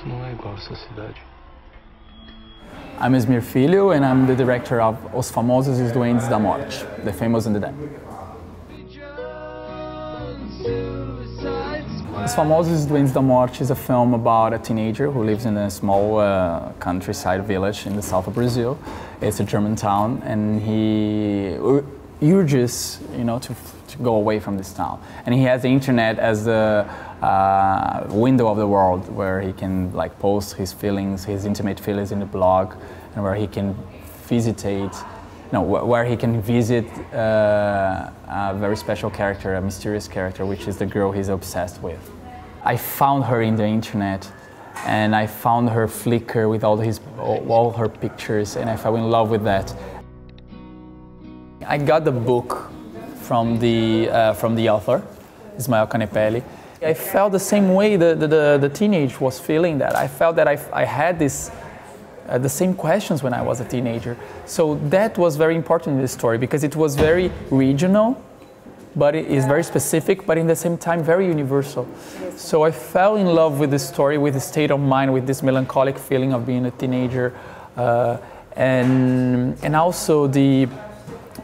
Tu não é igual essa cidade. I'm Esmir Filho and I'm the director of Os Famosos e os Doentes da Morte, The Famous and the Dead. Os Famosos e os Doentes da Morte is a film about a teenager who lives in a small countryside village in the south of Brazil. It's a German town, and he urges, to go away from this town. And he has the internet as the window of the world, where he can post his feelings, his intimate feelings in the blog, and where he can visit a very special character, a mysterious character, which is the girl he's obsessed with. I found her in the internet, and I found her Flickr with all her pictures, and I fell in love with that. I got the book from the author, Ismael Canepelli. I felt the same way the teenage was feeling that. I felt that I had the same questions when I was a teenager. So that was very important in this story, because it was very regional, but it is very specific, but in the same time very universal. So I fell in love with the story, with the state of mind, with this melancholic feeling of being a teenager, and also the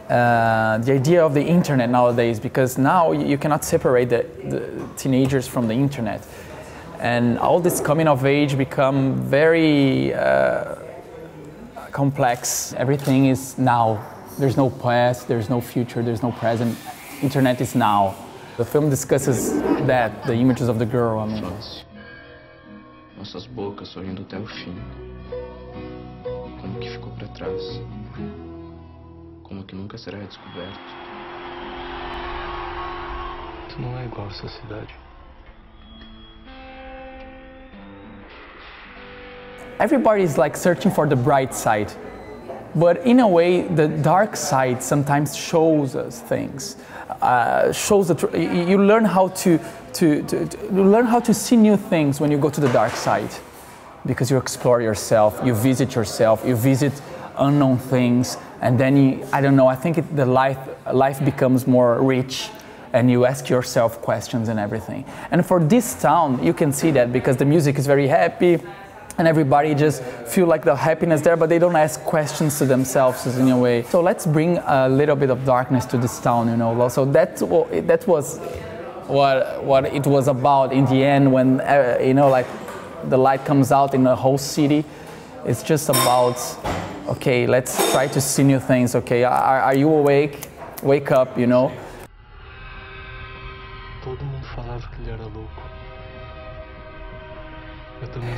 idea of the internet nowadays, because now you cannot separate the teenagers from the internet. And all this coming of age become very complex. Everything is now. There's no past, there's no future, there's no present. Internet is now. The film discusses that, the images of the girl. Nossas bocas sorrindo até o fim. Como que ficou para trás. Como que nunca será descoberto. Tu não é igual essa cidade. Everybody is searching for the bright side, but in a way, the dark side sometimes shows us things. You learn how to see new things when you go to the dark side, because you explore yourself, you visit unknown things, and then I think life becomes more rich, and you ask yourself questions and everything. And for this town, you can see that, because the music is very happy, and everybody just feel the happiness there, but they don't ask questions to themselves in a way. So let's bring a little bit of darkness to this town, So that was what it was about in the end, when the light comes out in the whole city. It's just about, okay, let's try to see new things. Okay, are you awake? Wake up, Todo mundo falava que ele era louco.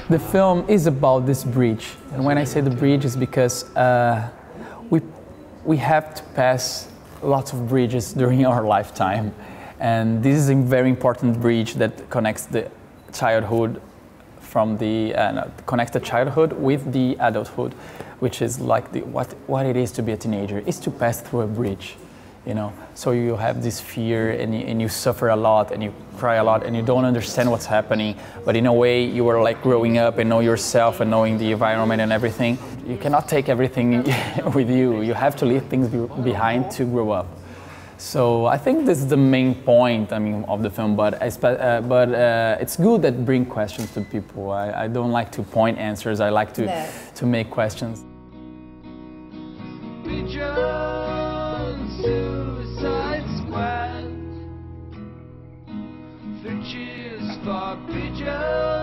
The film is about this bridge, and when I say the bridge, is because we have to pass lots of bridges during our lifetime, and this is a very important bridge that connects the childhood connects the childhood with the adulthood, which is what it is to be a teenager, is to pass through a bridge. So you have this fear, and you suffer a lot, and you cry a lot, and you don't understand what's happening, but in a way you are growing up and know yourself and knowing the environment and everything. You cannot take everything with you. You have to leave things behind to grow up. So I think this is the main point, of the film, but it's good that bring questions to people. I don't like to point answers, I like to make questions. Suicide Squad. 3 cheers for pigeons.